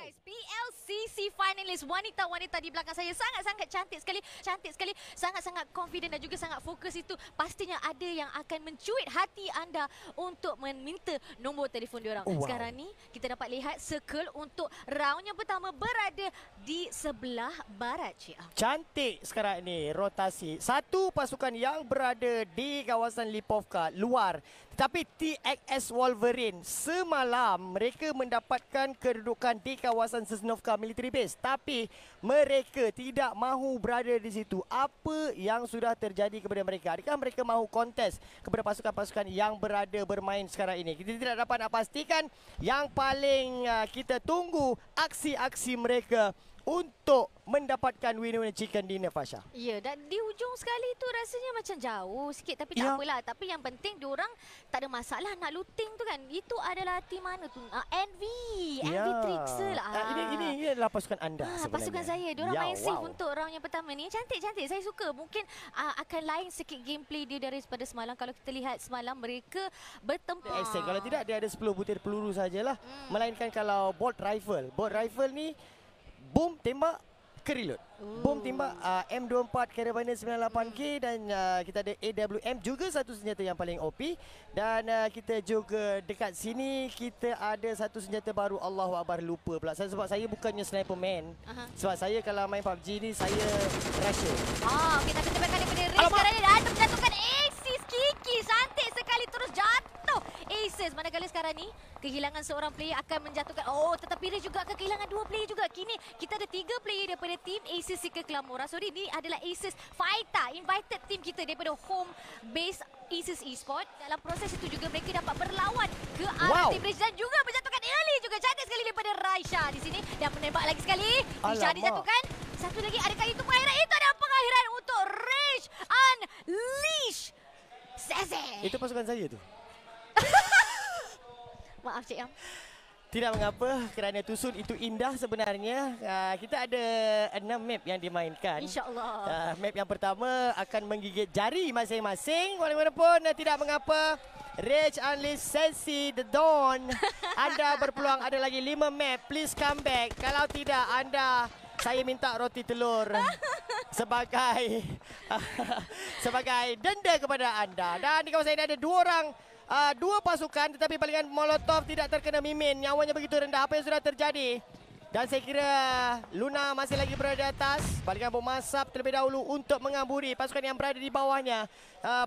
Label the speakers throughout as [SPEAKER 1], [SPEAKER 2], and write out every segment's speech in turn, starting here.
[SPEAKER 1] guys, PLCC finalist wanita-wanita di belakang saya sangat-sangat cantik sekali, sangat-sangat confident dan juga sangat fokus. Itu pastinya ada yang akan mencuit hati anda untuk meminta nombor telefon diorang. Sekarang ni kita dapat lihat circle untuk round yang pertama berada di sebelah barat, Cik.
[SPEAKER 2] Cantik sekarang ni rotasi. Satu pasukan yang berada di kawasan Lipovka luar. Tetapi TXS Wolverine semalam mereka mendapatkan kedudukan di kawasan Sosnovka Military Base. Tapi mereka tidak mahu berada di situ. Apa yang sudah terjadi kepada mereka? Adakah mereka mahu kontes kepada pasukan-pasukan yang berada bermain sekarang ini? Kita tidak dapat nak pastikan. Yang paling kita tunggu aksi-aksi mereka untuk mendapatkan winner chicken dinner, Fasha.
[SPEAKER 1] Ya, dan di hujung sekali tu rasanya macam jauh sikit, tapi tak apalah. Tapi yang penting diorang tak ada masalah nak looting tu kan. Itu adalah tim mana tu? NV Trickster lah.
[SPEAKER 2] Ini adalah pasukan anda sebenarnya.
[SPEAKER 1] Pasukan saya. Diorang main safe untuk round yang pertama ni. Cantik-cantik. Saya suka. Mungkin akan lain sikit gameplay dia daripada semalam. Kalau kita lihat semalam mereka bertempur.
[SPEAKER 2] Kalau tidak dia ada 10 butir peluru sajalah. Melainkan kalau bolt rifle. Bolt rifle ni boom tembak ke reload. Boom tembak M24 Carabiner 98K dan kita ada AWM juga satu senjata yang paling OP. Dan kita juga dekat sini kita ada satu senjata baru. Allahu Akbar, lupa pula. Sebab saya bukannya sniper man. Sebab saya kalau main PUBG ni saya rusher.
[SPEAKER 1] Kita tembakkan daripada Riz sekarang ni dan menjatuhkan Aces. Kiki cantik sekali terus jatuh Aces. Manakala sekarang ni kehilangan seorang player akan menjatuhkan. Tetapi Riz juga akan kehilangan 2 player juga. Kini kita ada 3 player daripada tim Aces Seeker Clamora. Sorry, ini adalah Aces Fighter, invited team kita daripada home base Aces Esport. Dalam proses itu juga mereka dapat berlawan ke arah tim Riz dan juga menjatuhkan early juga. Cantik sekali daripada Raisha di sini dan menembak lagi sekali. Raisha dijatuhkan. Satu lagi, adakah itu pengakhiran? Itu adalah pengakhiran untuk Rage Unleash Seze.
[SPEAKER 2] Itu pasukan saya tu.
[SPEAKER 1] Maaf, Cik Am.
[SPEAKER 2] Tidak mengapa, kerana Tusun itu indah sebenarnya. Kita ada 6 map yang dimainkan.
[SPEAKER 1] InsyaAllah.
[SPEAKER 2] Map yang pertama akan menggigit jari masing-masing. Walaupun tidak mengapa. Rage Unleash Sensi The Dawn. Anda berpeluang ada lagi 5 map. Please come back. Kalau tidak, saya minta roti telur sebagai denda kepada anda. Dan di kawasan ini ada 2 orang. 2 pasukan tetapi balingan Molotov tidak terkena mimin. Nyawanya begitu rendah. Apa yang sudah terjadi? Dan saya kira Luna masih lagi berada di atas. Balingan bom asap terlebih dahulu untuk mengamburi pasukan yang berada di bawahnya.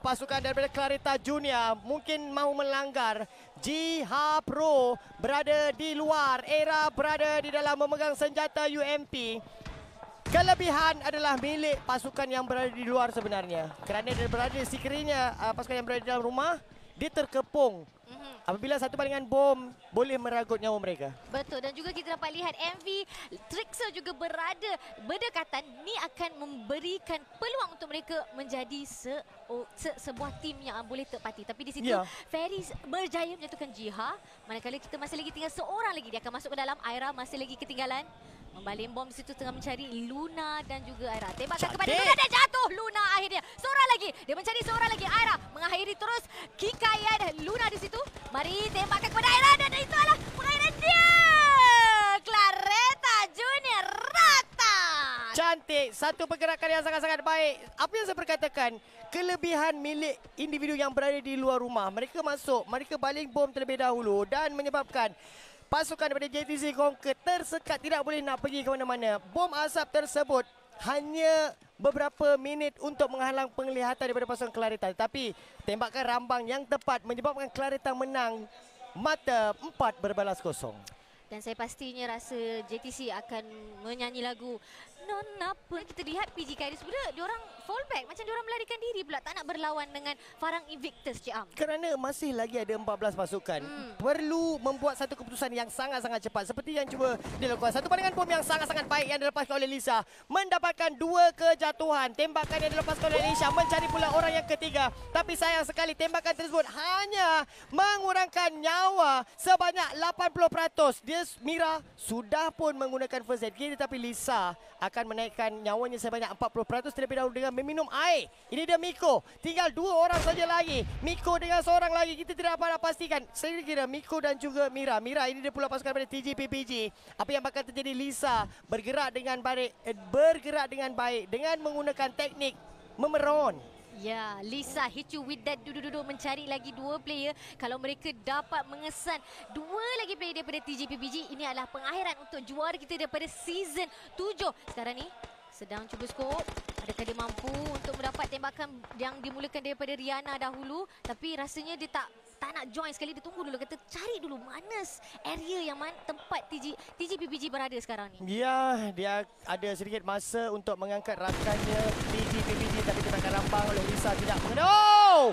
[SPEAKER 2] Pasukan daripada Clarita Junior mungkin mahu melanggar. Jiha Pro berada di luar. Era berada di dalam memegang senjata UMP. Kelebihan adalah milik pasukan yang berada di luar sebenarnya. Kerana dia berada di sekiranya pasukan yang berada di dalam rumah, dia terkepung. Apabila satu balingan bom boleh meragut nyawa mereka.
[SPEAKER 1] Betul, dan juga kita dapat lihat MV Trickster juga berada berdekatan. Ini akan memberikan peluang untuk mereka menjadi sebuah tim yang boleh terpati. Tapi di situ Ferry berjaya menjatuhkan Jiha. Manakala kita masih lagi tinggal seorang lagi. Dia akan masuk ke dalam. Aira masih lagi ketinggalan. Membaling bom di situ tengah mencari Luna dan juga Aira. Tembakan kepada Luna dan jatuh Luna akhirnya. Seorang lagi. Dia mencari seorang lagi. Aira mengakhiri terus kikaian Luna di situ. Mari tembakkan kepada Aira dan itu adalah pengakhiran dia. Clarita Junior rata.
[SPEAKER 2] Cantik. Satu pergerakan yang sangat-sangat baik. Apa yang saya perkatakan, kelebihan milik individu yang berada di luar rumah. Mereka masuk, mereka baling bom terlebih dahulu dan menyebabkan pasukan daripada JTC Conquer tersekat, tidak boleh nak pergi ke mana-mana. Bom asap tersebut hanya beberapa minit untuk menghalang penglihatan daripada pasukan Clarita. Tetapi tembakan rambang yang tepat menyebabkan Clarita menang mata 4-0.
[SPEAKER 1] Dan saya pastinya rasa JTC akan menyanyi lagu Nona pun. Kita lihat PG Kairis pula, diorang fallback. Macam diorang melarikan diri pula. Tak nak berlawan dengan Farang Invictus, Cik Am.
[SPEAKER 2] Kerana masih lagi ada 14 pasukan. Perlu membuat satu keputusan yang sangat-sangat cepat. Seperti yang cuba dilakukan. Satu balingan bom yang sangat-sangat baik yang dilepaskan oleh Lisa. Mendapatkan 2 kejatuhan. Tembakan yang dilepaskan oleh Lisa mencari pula orang yang ketiga. Tapi sayang sekali tembakan tersebut hanya mengurangkan nyawa sebanyak 80%. Mira sudah pun menggunakan first aid kit, tetapi Lisa akan menaikkan nyawanya sebanyak 40% terlebih dahulu dengan meminum air. Ini dia Miko. Tinggal 2 orang saja lagi. Miko dengan seorang lagi. Kita tidak dapat pastikan. Saya kira Miko dan juga Mira. Mira ini dia pula pasukan daripada TG PPG. Apa yang bakal terjadi? Lisa bergerak dengan baik dengan menggunakan teknik memeron.
[SPEAKER 1] Ya, Lisa hit you with that duduk-duduk mencari lagi 2 player. Kalau mereka dapat mengesan 2 lagi player daripada TG PPG, ini adalah pengakhiran untuk juara kita daripada season 7. Sekarang ni sedang cuba skop. Adakah dia mampu untuk mendapat tembakan yang dimulakan daripada Rihanna dahulu, tapi rasanya dia tak nak join sekali. Dia tunggu dulu, kata cari dulu mana area yang mana tempat TG PPG berada sekarang ni.
[SPEAKER 2] Ya, dia ada sedikit masa untuk mengangkat rakannya TG PPG, tapi tebakan rambang oleh Lisa tidak mengena. Oh!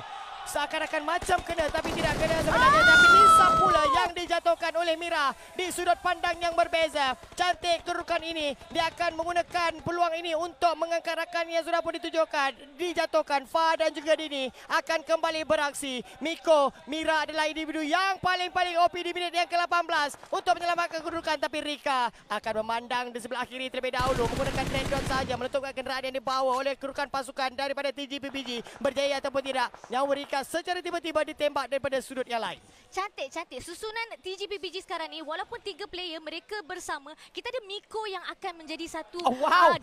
[SPEAKER 2] Seakan-akan macam kena tapi tidak kena sebenarnya. Tapi Lisa pula yang dijatuhkan oleh Mira di sudut pandang yang berbeza. Cantik kedudukan ini. Dia akan menggunakan peluang ini untuk mengangkat rakan yang sudah pun dijatuhkan. Fa dan juga Dini akan kembali beraksi. Miko, Mira adalah individu yang paling OP di minit yang ke-18 untuk menyelamatkan kedudukan. Tapi Rika akan memandang di sebelah kiri terlebih dahulu. Menggunakan trendon saja meletupkan kenderaan yang dibawa oleh kedudukan pasukan daripada TG PPG. Berjaya ataupun tidak. Nyawa Rika secara tiba-tiba ditembak daripada sudut yang lain.
[SPEAKER 1] Cantik. Susunan TG PPG sekarang ni, walaupun 3 player mereka bersama, kita ada Miko yang akan menjadi satu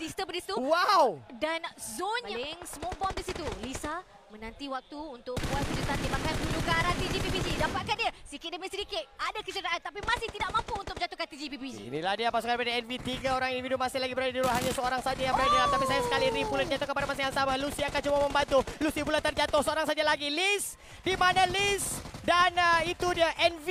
[SPEAKER 1] disturb di situ.
[SPEAKER 2] Wow.
[SPEAKER 1] Dan zone yang smoke bomb di situ. Lisa menanti waktu untuk buat kejutan tembakan dulu ke arah TG PPG. Dapatkan dia sikit demi sedikit. Ada kecederaan tapi masih tidak mampu untuk menjatuhkan TG PPG. Inilah
[SPEAKER 2] dia pasukan daripada NV. 3 orang individu masih lagi berada di luar. Hanya seorang saja yang berada di dalam. Tapi sayang sekali Ri pula dijatuhkan pada masa yang sama. Lucy akan cuba membantu. Lucy pula terjatuh. Seorang saja lagi. Liz. Di mana Liz? Dan itu dia NV.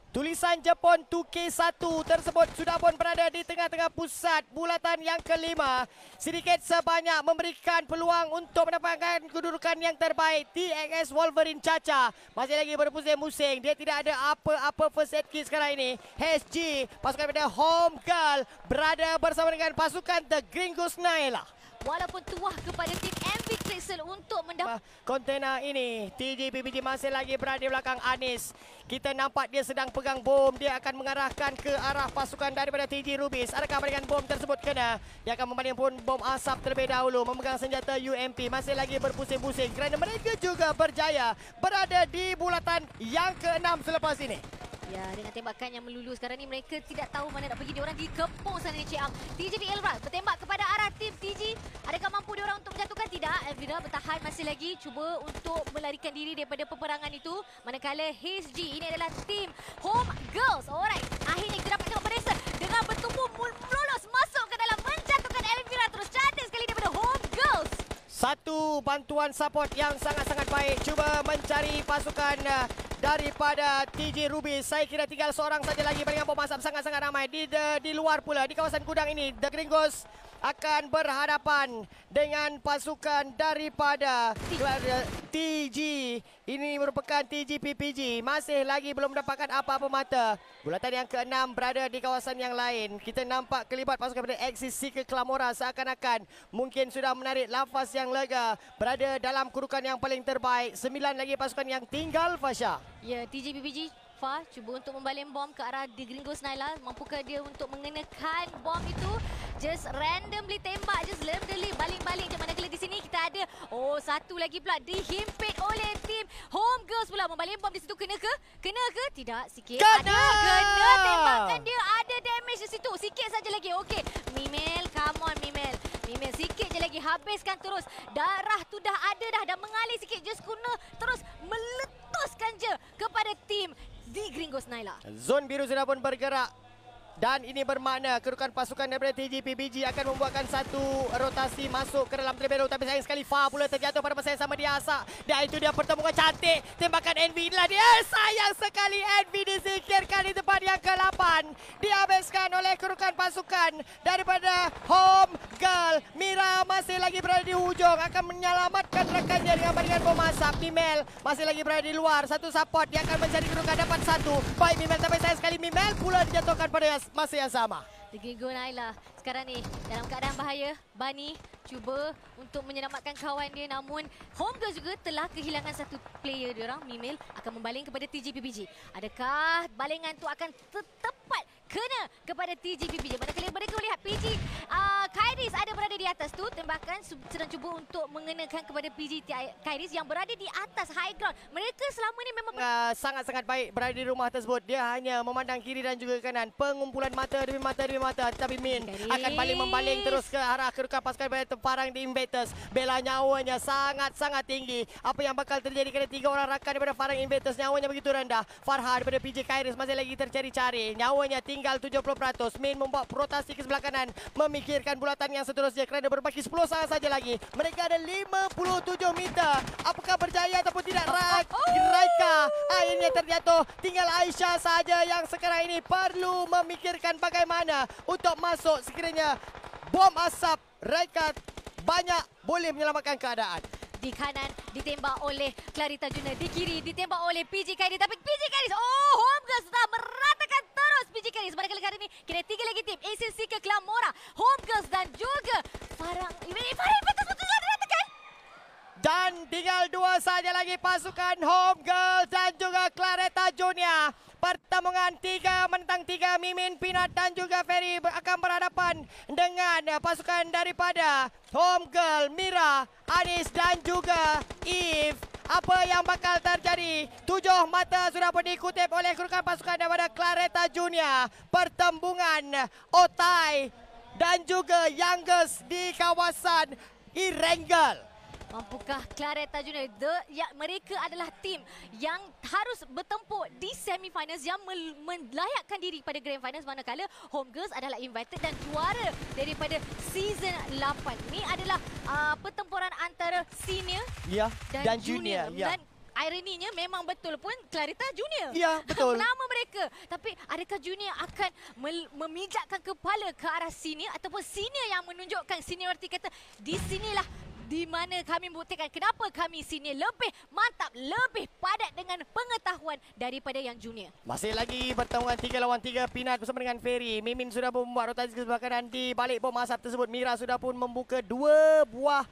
[SPEAKER 2] Tulisan Jepun 2K1 tersebut sudah pun berada di tengah-tengah pusat bulatan yang kelima. Sedikit sebanyak memberikan peluang untuk mendapatkan kedudukan yang terbaik. TXS Wolverine Caca masih lagi berpusing-pusing. Dia tidak ada apa-apa first aid kit sekarang ini. HG, pasukan daripada Home Girl, berada bersama dengan pasukan The Gringos Naila.
[SPEAKER 1] Walaupun tuah kepada tim MV Crystal untuk mendapat
[SPEAKER 2] kontena ini, TG PPG masih lagi berada di belakang Anis. Kita nampak dia sedang pegang bom. Dia akan mengarahkan ke arah pasukan daripada TG Rubis. Adakah dengan bom tersebut kena? Dia akan membanting bom asap terlebih dahulu. Memegang senjata UMP. Masih lagi berpusing-pusing kerana mereka juga berjaya berada di bulatan yang ke-6 selepas ini.
[SPEAKER 1] Ya, dengan tembakan yang melulu sekarang ni mereka tidak tahu mana nak pergi. Diorang dikepung sana ni Cik Am. TG Elvira bertembak kepada arah tim TG. Adakah mampu diorang untuk menjatuhkan? Tidak. Elvira bertahan masih lagi cuba untuk melarikan diri daripada peperangan itu. Manakala HG ini adalah tim Home Girls. Alright. Akhirnya kita dapat tengok mereka dengan bertumbuh lolos masuk ke dalam menjatuhkan Elvira. Terus cantik sekali daripada Home Girls.
[SPEAKER 2] Satu bantuan support yang sangat-sangat baik. Cuba mencari pasukan daripada TG Ruby. Saya kira tinggal seorang saja lagi. Dengan bom asap sangat-sangat ramai. Di luar pula, di kawasan gudang ini, The Gringos akan berhadapan dengan pasukan daripada TG. Ini merupakan TG PPG. Masih lagi belum mendapatkan apa-apa mata. Bulatan yang ke-6 berada di kawasan yang lain. Kita nampak kelibat pasukan daripada Axis Seeker Clamora seakan-akan mungkin sudah menarik nafas yang lega. Berada dalam kedudukan yang paling terbaik. 9 lagi pasukan yang tinggal, Fasha.
[SPEAKER 1] Ya, TG PPG Fa cuba untuk membaling bom ke arah The Gringos Naila. Mampukah dia untuk mengenakan bom itu? Just randomly tembak, just randomly baling-baling. Macam manakala di sini kita ada satu lagi pula dihimpit oleh tim Home Girls pula. Membaling bom di situ kena ke? Kena ke? Tidak, sikit.
[SPEAKER 2] Kena!
[SPEAKER 1] Kena tembakan dia. Ada damage di situ. Sikit saja lagi. Okey. Mimel, come on Mimel. Mimel sikit je lagi. Habiskan terus. Darah tu dah ada dah. Dah mengalir sikit. Just guna terus meletuskan je kepada tim The Gringos Naila.
[SPEAKER 2] Zon biru sudah pun bergerak. Dan ini bermakna kedudukan pasukan daripada TG PPG akan membuatkan satu rotasi masuk ke dalam terlebih dahulu. Tapi sayang sekali Fa pula terjatuh pada masa yang sama dia asak. Dan itu dia pertemuan cantik. Tembakan Envy inilah dia. Sayang sekali Envy disingkirkan di tempat yang ke-8. Dihabiskan oleh kedudukan pasukan daripada Home Girl. Mira masih lagi berada di hujung. Akan menyelamatkan rekannya dengan baringan bom asap. Mimel masih lagi berada di luar. Satu support dia akan mencari kedudukan dapat satu. Baik Mimel, tapi sayang sekali Mimel pula dijatuhkan pada masa yang sama.
[SPEAKER 1] The Gringos Naila sekarang ni dalam keadaan bahaya. Bani cuba untuk menyelamatkan kawan dia, namun Home Girls juga telah kehilangan satu player dia orang. Mimel akan membaling kepada TG PPG. Adakah balingan tu akan tepat kena kepada TG PPG? Manakala mereka melihat PG Kaida Kairis ada berada di atas tu. Tembakan sedang cuba untuk mengenakan kepada PG Kairis yang berada di atas high ground. Mereka selama ni memang
[SPEAKER 2] sangat-sangat baik berada di rumah tersebut. Dia hanya memandang kiri dan juga kanan. Pengumpulan mata demi mata. Tetapi Min akan membaling terus ke arah kedudukan pasukan Parang di Invaders. Bela nyawanya sangat-sangat tinggi. Apa yang bakal terjadi kerana 3 orang rakan daripada Parang Invaders nyawanya begitu rendah. Farhan daripada PJ Kairis masih lagi tercari-cari. Nyawanya tinggal 70%. Min membuat rotasi ke sebelah kanan. Memikirkan bulatan yang seterusnya kerana berbaki 10 sahaja lagi. Mereka ada 57 meter. Apakah berjaya ataupun tidak? Raika akhirnya terjatuh. Tinggal Aisyah saja yang sekarang ini perlu memikirkan bagaimana untuk masuk sekiranya bom asap. Raika banyak boleh menyelamatkan keadaan.
[SPEAKER 1] Di kanan ditembak oleh Clarita Junior. Di kiri ditembak oleh PJ Kairis. Tapi PJ Kairis, Homegirls telah meratakan terus PJ Kairis. Pada kali ini kira 3 lagi tim. ACC ke Clamora, Homegirls dan juga Farang Invaders betul diratakan.
[SPEAKER 2] Dan tinggal 2 saja lagi pasukan Homegirls dan juga Clarita Junior. Pertemuan 3 menentang 3. Mimin, Peanut dan juga Ferry akan berhadapan dengan pasukan daripada Homegirl, Mira, Anis dan juga Eve. Apa yang bakal terjadi? 7 mata sudah pun dikutip oleh kedudukan pasukan daripada Clarita Junior. Pertembungan Otai dan juga Youngest di kawasan Erangel.
[SPEAKER 1] Mampukah Clarita Junior? Mereka adalah tim yang harus bertempur di semi-finals yang melayakkan diri pada grand finals, manakala Homegirls adalah invited dan juara daripada season 8. Ini adalah pertempuran antara senior dan junior.
[SPEAKER 2] Ya.
[SPEAKER 1] Dan ironinya memang betul pun Clarita Junior.
[SPEAKER 2] Ya, betul.
[SPEAKER 1] Nama mereka. Tapi adakah junior akan memijakkan kepala ke arah senior ataupun senior yang menunjukkan seniority, kata di sinilah di mana kami membuktikan kenapa kami senior lebih mantap, lebih padat dengan pengetahuan daripada yang junior.
[SPEAKER 2] Masih lagi pertemuan 3 lawan 3. Peanut bersama dengan Ferry. Mimin sudah membuat rotasi ke sebelah kanan di balik bom asap tersebut. Mira sudah pun membuka 2 buah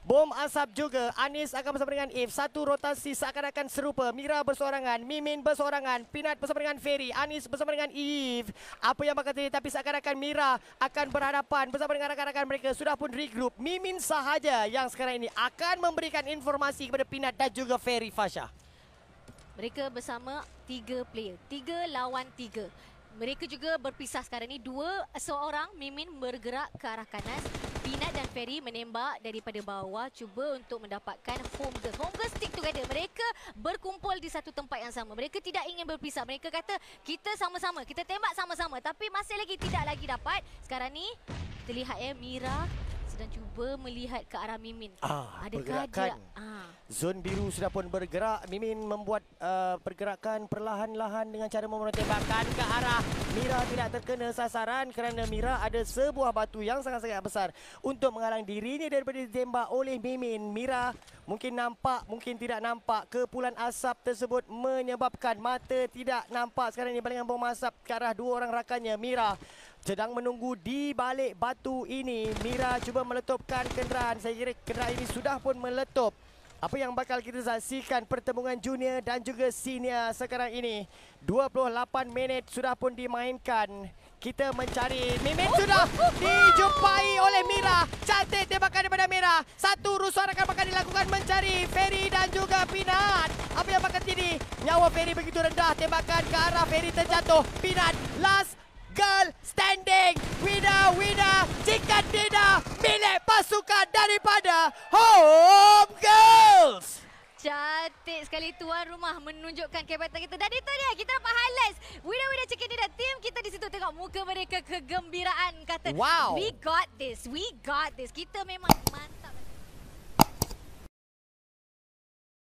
[SPEAKER 2] bom asap juga. Anis akan bersama dengan Eve. Satu rotasi seakan-akan serupa. Mira bersorangan, Mimin bersorangan, Peanut bersama dengan Ferry, Anis bersama dengan Eve. Apa yang bakal terjadi? Tapi seakan-akan Mira akan berhadapan bersama dengan rakan-rakan mereka. Sudah pun regroup. Mimin sahaja yang sekarang ini akan memberikan informasi kepada Peanut dan juga Ferry, Fasha.
[SPEAKER 1] Mereka bersama 3 player. 3 lawan 3. Mereka juga berpisah sekarang ni. Seorang Mimin bergerak ke arah kanan. Peanut dan Ferry menembak daripada bawah, cuba untuk mendapatkan Homegirls. Homegirls stick together. Mereka berkumpul di satu tempat yang sama. Mereka tidak ingin berpisah. Mereka kata kita sama-sama, kita tembak sama-sama. Tapi masih lagi tidak lagi dapat. Sekarang ni kita lihat Mira sedang cuba melihat ke arah Mimin. Adakah dia
[SPEAKER 2] zon biru sudah pun bergerak. Mimin membuat pergerakan perlahan-lahan dengan cara membuat tembakan ke arah Mira. Tidak terkena sasaran kerana Mira ada sebuah batu yang sangat-sangat besar untuk menghalang dirinya daripada ditembak oleh Mimin. Mira mungkin nampak, mungkin tidak nampak. Kepulan asap tersebut menyebabkan mata tidak nampak sekarang ini. Balingan bom asap ke arah 2 orang rakannya. Mira sedang menunggu di balik batu ini. Mira cuba meletupkan kenderaan. Saya kira kenderaan ini sudah pun meletup. Apa yang bakal kita saksikan pertemuan junior dan juga senior sekarang ini. 28 minit sudah pun dimainkan. Kita mencari. Mimin sudah dijumpai oleh Mira. Cantik tembakan daripada Mira. Satu rusuhan akan bakal dilakukan mencari Ferry dan juga Peanut. Apa yang bakal terjadi? Nyawa Ferry begitu rendah. Tembakan ke arah Ferry terjatuh. Peanut last girl standing. Winner jika tidak milik pasukan daripada Homegirls.
[SPEAKER 1] Cantik sekali tuan rumah menunjukkan kehebatan kita. Dan itu dia, kita dapat highlights. Winner cakap dia, tim kita di situ tengok muka mereka kegembiraan. Kata,
[SPEAKER 2] wow,
[SPEAKER 1] we got this. Kita memang mantap.